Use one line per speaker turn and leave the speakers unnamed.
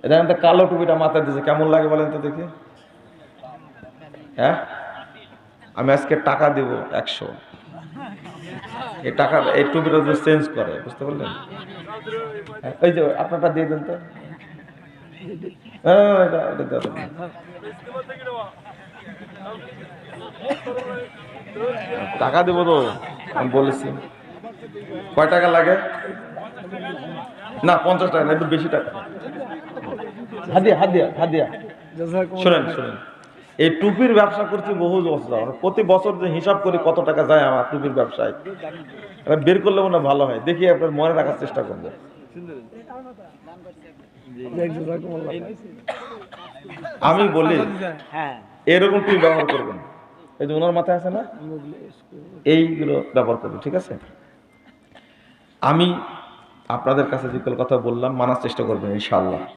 এটা কালো টুপিটা মাথায় দিয়েছে, কেমন লাগে বলেন তো দেখি। হ্যাঁ, আমি আজকে টাকা দিব 100, এই টাকা এই টুপিটা যদি চেঞ্জ করে, বুঝতে পারলেন? এই যে আপনারটা দিয়ে দেন তো। টাকা দেবো তো, আমি বলেছি। কয় টাকা লাগে? না 50 টাকা না, একটু বেশি টাকা। হাদিয়া হাদিয়া হাদিয়া। শোনেন শোনেন, এই টুপির ব্যবসা করছি বহু বছর, প্রতি বছর যে হিসাব করি কত টাকা যায় আমার টুপির ব্যবসায়, বের করলে মনে ভালো হয়। দেখি আপনার মনে রাখার চেষ্টা করবেন। আমি বলি এরকম টুপি ব্যবহার করবেন, এই যে ওনার মাথায় আছে না, এইগুলো ব্যবহার করবেন, ঠিক আছে? আমি আপনাদের কাছে যে কথা বললাম মানার চেষ্টা করবেন ইনশাআল্লাহ।